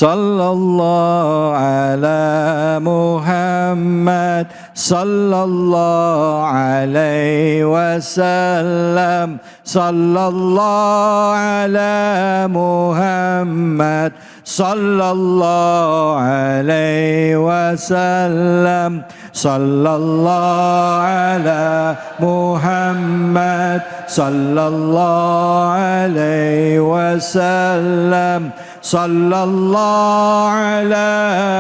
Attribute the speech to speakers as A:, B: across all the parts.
A: sallallahu ala Muhammad, sallallahu alaihi wasallam, sallallahu ala Muhammad, sallallahu alaihi wasallam, sallallahu ala Muhammad, sallallahu alaihi wasallam, sallallahu ala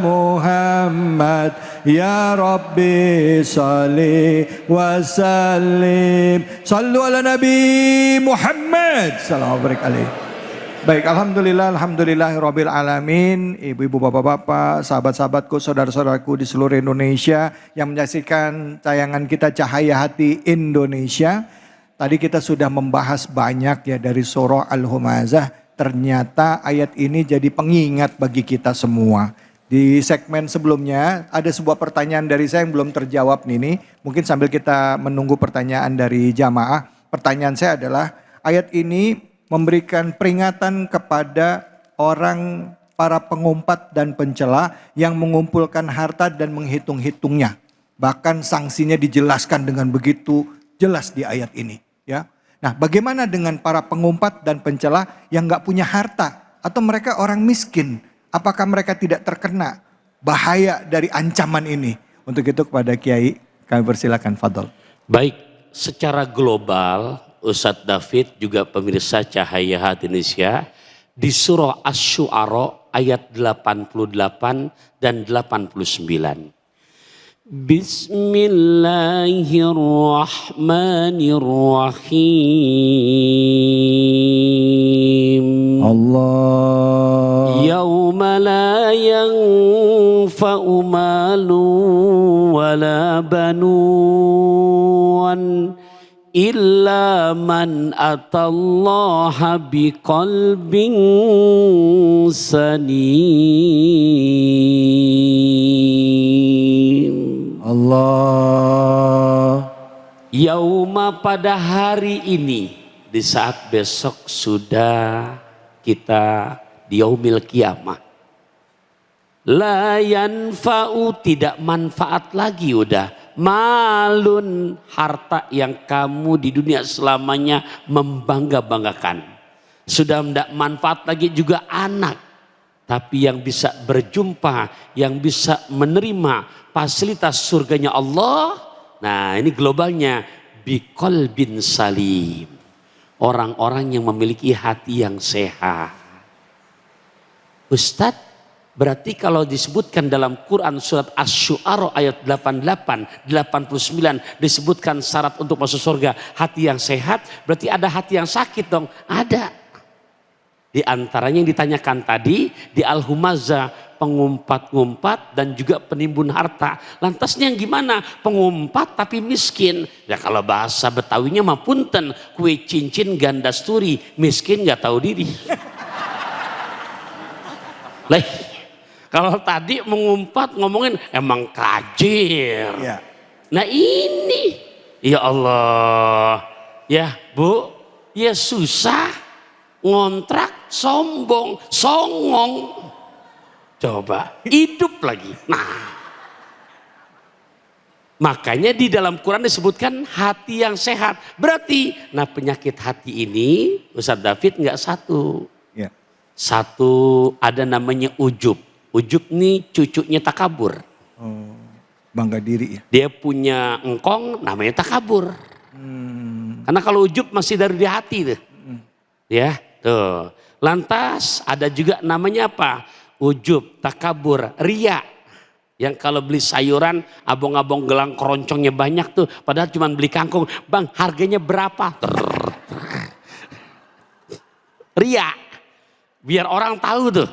A: Muhammad, ya Rabbi salli wa sallim, sallu ala Nabi Muhammad sallallahu alaihi. Baik, alhamdulillahirabbil alamin. Ibu-ibu, bapak-bapak, sahabat-sahabatku, saudara-saudaraku di seluruh Indonesia yang menyaksikan tayangan kita Cahaya Hati Indonesia. Tadi kita sudah membahas banyak ya dari surah Al-Humazah. Ternyata ayat ini jadi pengingat bagi kita semua. Di segmen sebelumnya ada sebuah pertanyaan dari saya yang belum terjawab nih. Mungkin sambil kita menunggu pertanyaan dari jamaah. Pertanyaan saya adalah ayat ini memberikan peringatan kepada orang para pengumpat dan pencela yang mengumpulkan harta dan menghitung-hitungnya. Bahkan sanksinya dijelaskan dengan begitu jelas di ayat ini. Ya. Nah, bagaimana dengan para pengumpat dan pencela yang gak punya harta atau mereka orang miskin? Apakah mereka tidak terkena bahaya dari ancaman ini? Untuk itu kepada Kiai kami persilakan, fadhol.
B: Baik, secara global Ustadz David juga pemirsa Cahaya Hati Indonesia di surah Asy-Syu'ara ayat 88 dan 89. Bismillahirrahmanirrahim.
A: Allah.
B: Yauma la yanfa'u malun wala banun illa man atallaha biqalbin salim.
A: Allah.
B: Yauma, pada hari ini, di saat besok sudah kita di yaumil kiamah. La yanfa'u, tidak manfaat lagi udah. Malun, harta yang kamu di dunia selamanya membangga-banggakan. Sudah tidak manfaat lagi juga anak. Tapi yang bisa berjumpa, yang bisa menerima fasilitas surganya Allah. Nah, ini globalnya. Biqalbin salim. Orang-orang yang memiliki hati yang sehat. Ustadz, berarti kalau disebutkan dalam Quran surat Asy-Syu'ara ayat 88, 89 disebutkan syarat untuk masuk surga hati yang sehat, berarti ada hati yang sakit dong? Ada. Di antaranya yang ditanyakan tadi di Al-Humazah, pengumpat-ngumpat dan juga penimbun harta. Lantasnya yang gimana? Pengumpat tapi miskin. Ya kalau bahasa Betawinya mah punten, kue cincin ganda sturi, miskin gak tahu diri. Lah, kalau tadi mengumpat ngomongin emang kajir. Ya. Nah ini, ya Allah, ya Bu, ya susah, ngontrak, sombong, songong. Coba, hidup lagi. Nah, makanya di dalam Quran disebutkan hati yang sehat. Berarti, nah penyakit hati ini, Ustadz David nggak satu. Ya. Satu ada namanya ujub. Ujub nih cucunya takabur.
A: Oh, bangga diri ya.
B: Dia punya engkong namanya takabur. Karena kalau ujub masih dari di hati tuh. Ya, tuh. Lantas ada juga namanya apa? Ujub, takabur, ria. Yang kalau beli sayuran abong-abong gelang keroncongnya banyak tuh. Padahal cuma beli kangkung. Bang, harganya berapa? Ria. Biar orang tahu tuh.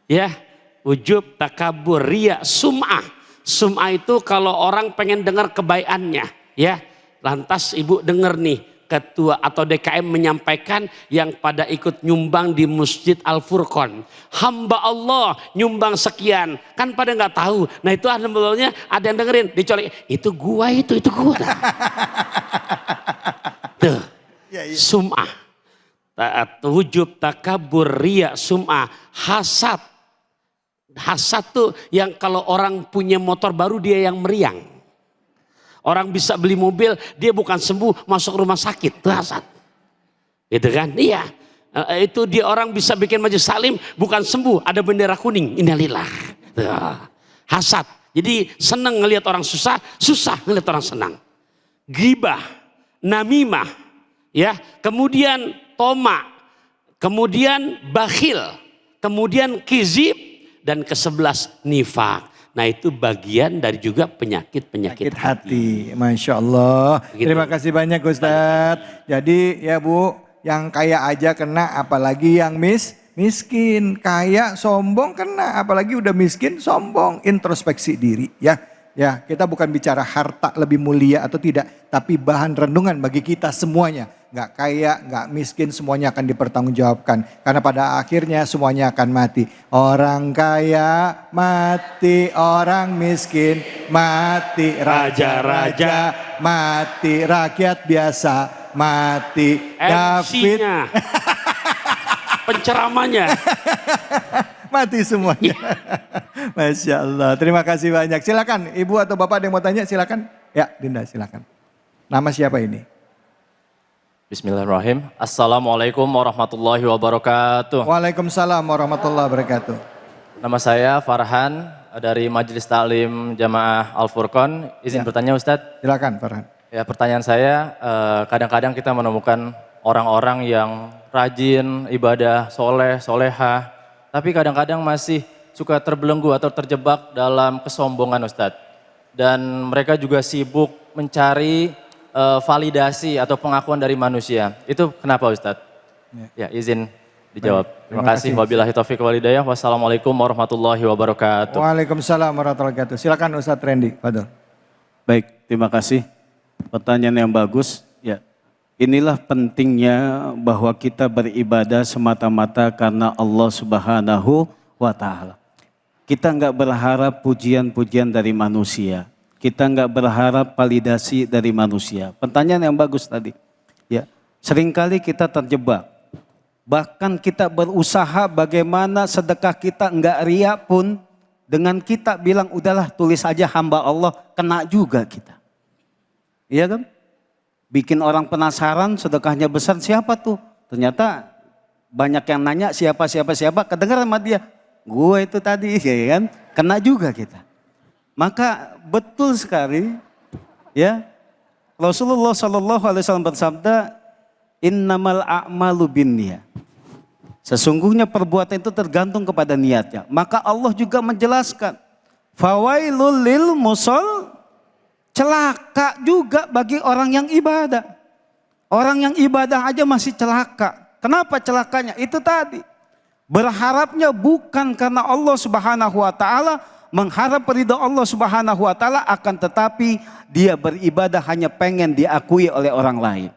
B: Ya, ujub, takabur, ria, sum'ah. Sum'ah itu kalau orang pengen dengar kebaikannya. Ya, lantas ibu dengar nih. Ketua atau DKM menyampaikan yang pada ikut nyumbang di Masjid Al-Furqan. Hamba Allah nyumbang sekian. Kan pada nggak tahu. Nah itu alhamdulillahnya ada yang dengerin. Dicolek, itu gua itu gua. Tuh, sum'ah. Ujub, takabur, riya, sum'ah, hasad. Hasad tuh yang kalau orang punya motor baru dia yang meriang. Orang bisa beli mobil dia bukan sembuh masuk rumah sakit, itu hasad. Gitu kan? Iya. Itu dia orang bisa bikin majelis salim bukan sembuh ada bendera kuning. Innalillah. Hasad. Jadi senang ngelihat orang susah, susah ngelihat orang senang. Ghibah, namimah, ya, kemudian toma, kemudian bakhil, kemudian kizib, dan ke-11 nifak. Nah itu bagian dari juga penyakit hati.
A: Masya Allah.
B: Begitu.
A: Terima kasih banyak Ustadz. Jadi ya Bu, yang kaya aja kena, apalagi yang miskin. Kaya sombong kena, apalagi udah miskin sombong. Introspeksi diri ya. Ya, kita bukan bicara harta lebih mulia atau tidak, tapi bahan renungan bagi kita semuanya. Nggak kaya, nggak miskin, semuanya akan dipertanggungjawabkan. Karena pada akhirnya semuanya akan mati. Orang kaya mati, orang miskin mati, raja-raja mati, rakyat biasa mati. David
B: MC-nya, penceramanya.
A: mati semuanya. Masya Allah. Terima kasih banyak. Silakan Ibu atau Bapak ada yang mau tanya silakan. Ya Dinda silakan. Nama siapa ini?
C: Bismillahirrahmanirrahim. Assalamualaikum warahmatullahi wabarakatuh.
A: Waalaikumsalam warahmatullahi wabarakatuh.
C: Nama saya Farhan dari Majelis Taklim Jamaah Al-Furqan. Izin bertanya Ustadz.
A: Silakan Farhan.
C: Ya, pertanyaan saya, kadang-kadang kita menemukan orang-orang yang rajin, ibadah, soleh, solehah. Tapi kadang-kadang masih suka terbelenggu atau terjebak dalam kesombongan Ustadz. Dan mereka juga sibuk mencari validasi atau pengakuan dari manusia. Itu kenapa Ustadz? Ya, izin dijawab. Terima kasih. Wabillahi taufiq wal hidayah. Wassalamualaikum warahmatullahi wabarakatuh.
A: Waalaikumsalam warahmatullahi wabarakatuh. Silakan Ustadz Randy. Fadol.
D: Baik, terima kasih. Pertanyaan yang bagus. Ya, inilah pentingnya bahwa kita beribadah semata-mata karena Allah Subhanahu wa Ta'ala. Kita nggak berharap pujian-pujian dari manusia. Kita nggak berharap validasi dari manusia. Pertanyaan yang bagus tadi. Ya, seringkali kita terjebak. Bahkan kita berusaha bagaimana sedekah kita nggak ria pun dengan kita bilang udahlah tulis aja hamba Allah, kena juga kita. Iya kan? Bikin orang penasaran sedekahnya besar siapa tuh? Ternyata banyak yang nanya siapa, kedengaran sama dia. Gue itu tadi ya kan, kena juga kita. Maka betul sekali ya, Rasulullah SAW bersabda, innamal a'malu binniyat. Sesungguhnya perbuatan itu tergantung kepada niatnya. Maka Allah juga menjelaskan, fawailul lil musol, celaka juga bagi orang yang ibadah. Orang yang ibadah aja masih celaka. Kenapa celakanya? Itu tadi. Berharapnya bukan karena Allah Subhanahu wa Ta'ala, mengharap ridha Allah Subhanahu wa Ta'ala, akan tetapi dia beribadah hanya pengen diakui oleh orang lain.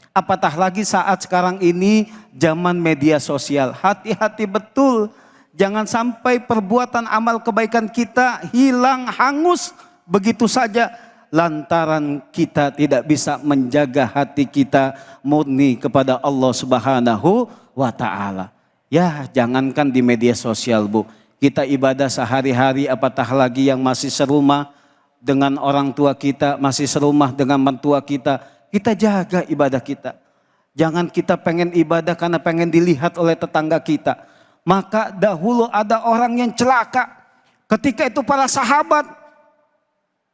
D: Apatah lagi saat sekarang ini zaman media sosial. Hati-hati betul, jangan sampai perbuatan amal kebaikan kita hilang, hangus begitu saja lantaran kita tidak bisa menjaga hati kita murni kepada Allah Subhanahu wa Ta'ala. Ya, jangankan di media sosial Bu, kita ibadah sehari-hari, apatah lagi yang masih serumah dengan orang tua kita, masih serumah dengan mertua kita, kita jaga ibadah kita. Jangan kita pengen ibadah karena pengen dilihat oleh tetangga kita. Maka dahulu ada orang yang celaka, ketika itu para sahabat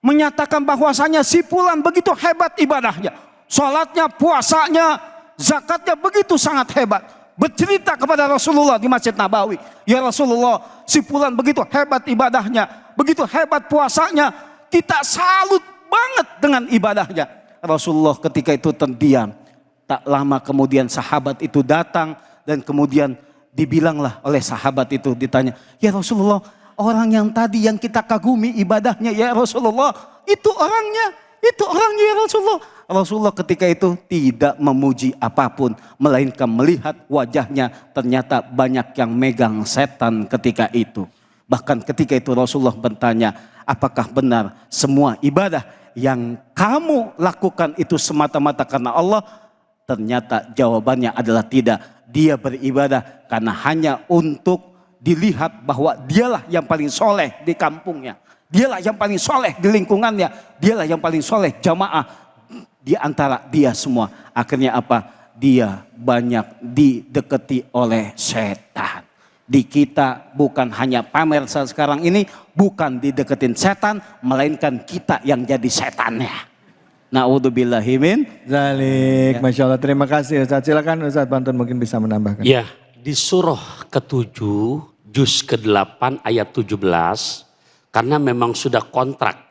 D: menyatakan bahwasanya si fulan begitu hebat ibadahnya, sholatnya, puasanya, zakatnya begitu sangat hebat. Bercerita kepada Rasulullah di Masjid Nabawi, ya Rasulullah, si fulan begitu hebat ibadahnya, begitu hebat puasanya, kita salut banget dengan ibadahnya. Rasulullah ketika itu terdiam. Tak lama kemudian sahabat itu datang dan kemudian dibilanglah oleh sahabat itu, ditanya, ya Rasulullah, orang yang tadi yang kita kagumi ibadahnya ya Rasulullah, itu orangnya ya Rasulullah. Rasulullah ketika itu tidak memuji apapun, melainkan melihat wajahnya ternyata banyak yang megang setan ketika itu. Bahkan ketika itu Rasulullah bertanya, apakah benar semua ibadah yang kamu lakukan itu semata-mata karena Allah? Ternyata jawabannya adalah tidak. Dia beribadah karena hanya untuk dilihat bahwa dialah yang paling soleh di kampungnya. Dialah yang paling soleh di lingkungannya. Dialah yang paling soleh jamaah di antara dia semua. Akhirnya apa? Dia banyak dideketi oleh setan. Di kita bukan hanya pamer sekarang ini, bukan dideketin setan, melainkan kita yang jadi setannya. Na'udzubillahi min
A: Zalik. Masya Allah, terima kasih Ustaz. Silakan Ustaz Bantun mungkin bisa menambahkan.
B: Ya, di surah ke-7, juz ke-8 ayat 17, karena memang sudah kontrak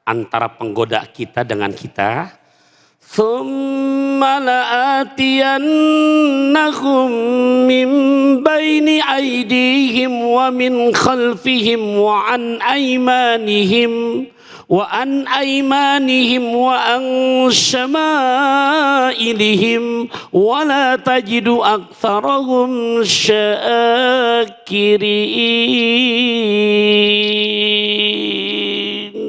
B: antara penggoda kita dengan kita. Thumma la'atiyannahum min baini aydihim wa min khalfihim wa an aymanihim wa an syama'ilihim wa la tajidu aktsarahum syakirin.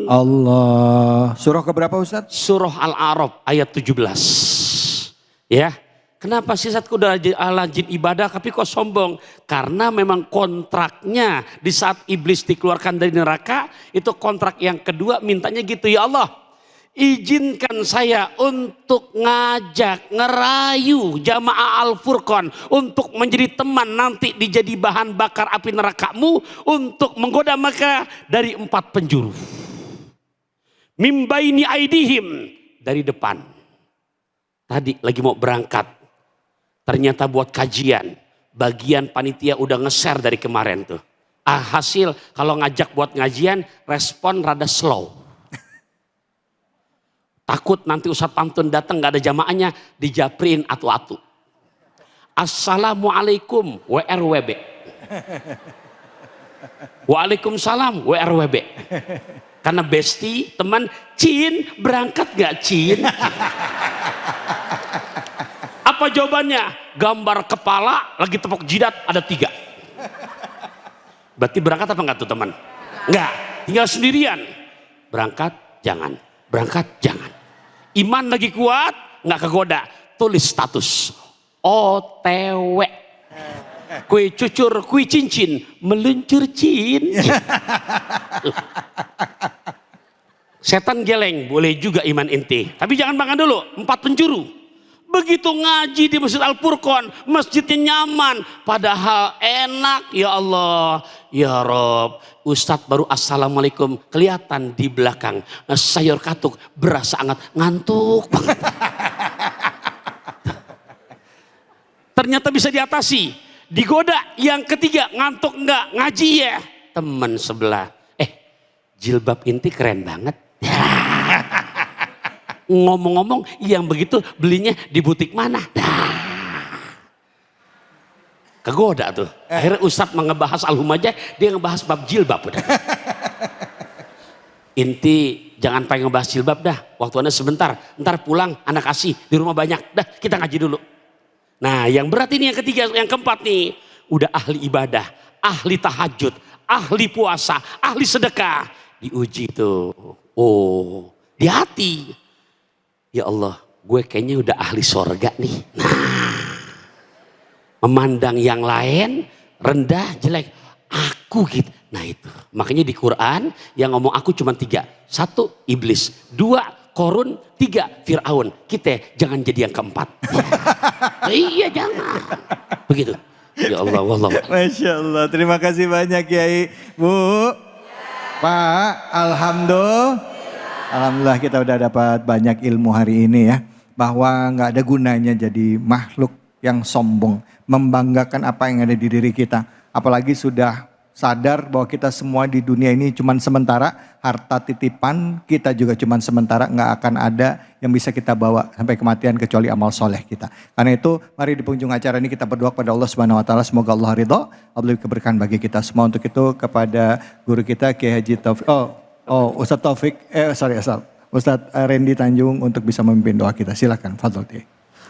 A: Allah. Surah keberapa Ustaz?
B: Surah Al-A'raf ayat 17. Ya. Kenapa sih Ustaz udah rajin ibadah tapi kok sombong? Karena memang kontraknya di saat iblis dikeluarkan dari neraka, itu kontrak yang kedua mintanya gitu, ya Allah, izinkan saya untuk ngerayu jamaah Al-Furqan untuk menjadi teman nanti dijadi bahan bakar api nerakamu untuk menggoda mereka dari 4 penjuru. Mimbaini aidihim, dari depan. Tadi lagi mau berangkat. Ternyata buat kajian, bagian panitia udah nge-share dari kemarin tuh. Hasil kalau ngajak buat ngajian, respon rada slow. Takut nanti Ustadz Pantun datang gak ada jamaahnya, dijaprin atu-atu. Assalamualaikum WRWB. Waalaikumsalam WRWB. Karena besti, teman, Cin berangkat gak Cin? Apa jawabannya? Gambar kepala lagi tepuk jidat ada 3. Berarti berangkat apa enggak tuh teman? Enggak, tinggal sendirian. Berangkat jangan, berangkat jangan. Iman lagi kuat, enggak kegoda. Tulis status OTW. Kue cucur, kue cincin, meluncur cin. Setan geleng, boleh juga iman inti. Tapi jangan makan dulu, 4 penjuru. Begitu ngaji di Masjid Al-Furqan, masjidnya nyaman, padahal enak, ya Allah, ya Rob. Ustadz baru assalamualaikum, kelihatan di belakang sayur katuk berasa hangat, ngantuk banget. Ternyata bisa diatasi. Digoda yang ketiga, ngantuk enggak, ngaji ya. Teman sebelah, jilbab inti keren banget. Ngomong-ngomong yang begitu belinya di butik mana? Kegoda tuh. Akhirnya Ustadz ngebahas Al-Humajah, dia ngebahas bab jilbab. Inti jangan pengen ngebahas jilbab dah. Waktu Anda sebentar, ntar pulang anak kasih di rumah banyak. Dah kita ngaji dulu. Nah yang berat ini yang ketiga, yang keempat nih. Udah ahli ibadah, ahli tahajud, ahli puasa, ahli sedekah. Diuji tuh. Oh di hati. Ya Allah, gue kayaknya udah ahli sorga nih. Nah, memandang yang lain rendah, jelek, aku gitu. Nah itu, makanya di Quran yang ngomong aku cuma 3. 1 iblis, 2 Korun, 3 Fir'aun. Kita jangan jadi yang keempat. Iya jangan. Begitu. Ya Allah, Allah.
A: Masya Allah, terima kasih banyak Kiai. Bu, Pak, Alhamdulillah kita udah dapat banyak ilmu hari ini ya. Bahwa nggak ada gunanya jadi makhluk yang sombong. Membanggakan apa yang ada di diri kita. Apalagi sudah sadar bahwa kita semua di dunia ini cuma sementara. Harta titipan kita juga cuma sementara. Nggak akan ada yang bisa kita bawa sampai kematian kecuali amal soleh kita. Karena itu mari di penghujung acara ini kita berdoa kepada Allah Subhanahu Wa Taala. Semoga Allah ridho. Allah keberkahan bagi kita semua. Untuk itu kepada guru kita Kiai Haji Taufik. Ustadz Taufik, Ustadz Randy Tanjung untuk bisa memimpin doa kita. Silakan, fadhol.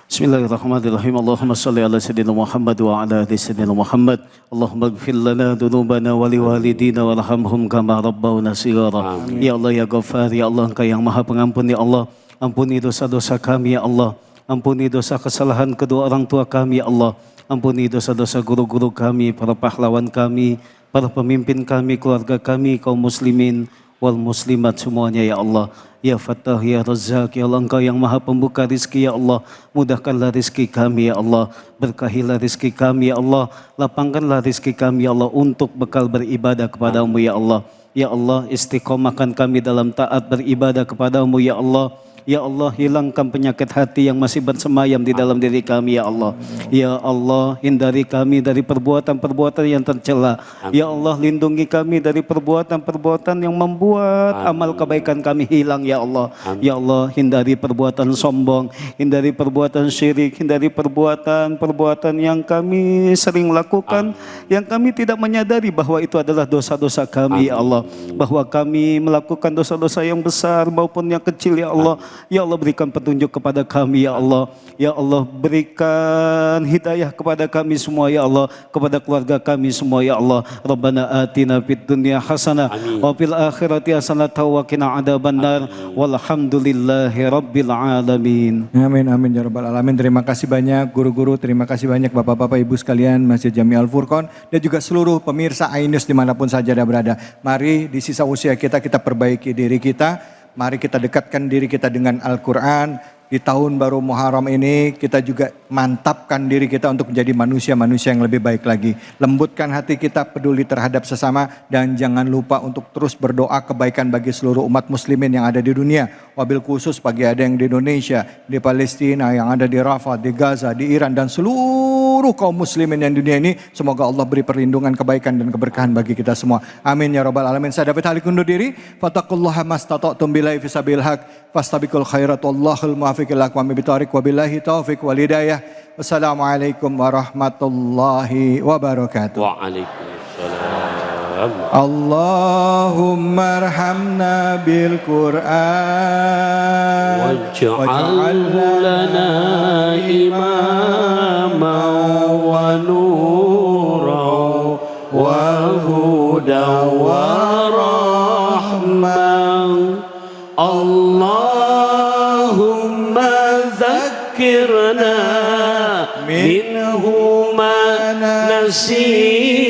D: Bismillahirrahmanirrahim. Allahumma salli ala sayyidina Muhammad wa ala ali sayyidina Muhammad. Allahumma ighfir lana dhunubana wa liwalidina warhamhum kama rabbawna shighara. Ya Allah ya Ghaffar, ya Allah Engkau yang Maha Pengampun, ya Allah. Ampuni dosa-dosa kami ya Allah. Ampuni dosa kesalahan kedua orang tua kami ya Allah. Ampuni dosa-dosa guru-guru kami, para pahlawan kami, para pemimpin kami, keluarga kami, kaum muslimin wal muslimat semuanya ya Allah. Ya Fattah, ya Razzaq, ya Allah Engkau yang maha pembuka rizki ya Allah. Mudahkanlah rizki kami ya Allah. Berkahilah rizki kami ya Allah. Lapangkanlah rizki kami ya Allah untuk bekal beribadah kepadamu ya Allah. Ya Allah, istiqomahkan kami dalam taat beribadah kepadamu ya Allah. Ya Allah, hilangkan penyakit hati yang masih bersemayam di dalam diri kami ya Allah. Ya Allah, hindari kami dari perbuatan-perbuatan yang tercela. Ya Allah, lindungi kami dari perbuatan-perbuatan yang membuat amal kebaikan kami hilang ya Allah. Ya Allah, hindari perbuatan sombong, hindari perbuatan syirik, hindari perbuatan-perbuatan yang kami sering lakukan, yang kami tidak menyadari bahwa itu adalah dosa-dosa kami ya Allah. Bahwa kami melakukan dosa-dosa yang besar maupun yang kecil ya Allah. Ya Allah, berikan petunjuk kepada kami ya Allah. Ya Allah, berikan hidayah kepada kami semua ya Allah, kepada keluarga kami semua ya Allah. Rabbana atina fid dunya hasanah wa fil akhirati hasanah wa qina adzabannar. Walhamdulillahi rabbil alamin.
A: Amin amin ya rabbal alamin. Terima kasih banyak guru-guru, terima kasih banyak bapak-bapak ibu sekalian Masjid Jami Al Furqon dan juga seluruh pemirsa Ainus dimanapun saja Anda berada. Mari di sisa usia kita perbaiki diri kita. Mari kita dekatkan diri kita dengan Al-Quran. Di tahun baru Muharram ini kita juga mantapkan diri kita untuk menjadi manusia-manusia yang lebih baik lagi. Lembutkan hati kita, peduli terhadap sesama, dan jangan lupa untuk terus berdoa kebaikan bagi seluruh umat muslimin yang ada di dunia. Wabil khusus bagi ada yang di Indonesia, di Palestina, yang ada di Rafah, di Gaza, di Iran, dan seluruh kaum muslimin yang di dunia ini. Semoga Allah beri perlindungan, kebaikan dan keberkahan bagi kita semua. Amin ya rabbal alamin. Saya David Halik undur diri. Fattaqullaha mastata'tum billahi fisabil haq. Fastabiqul khairat wallahul muwaffiq ila aqwamit thoriq wabillahi taufiq wal hidayah. Wassalamualaikum warahmatullahi wabarakatuh.
B: Waalaikumsalam.
A: Allahumma arhamna bil Qur'an
B: waj'al lana imaman wa nuran wa hudan wa rahman. Allahumma zakkirna minhu ma nasi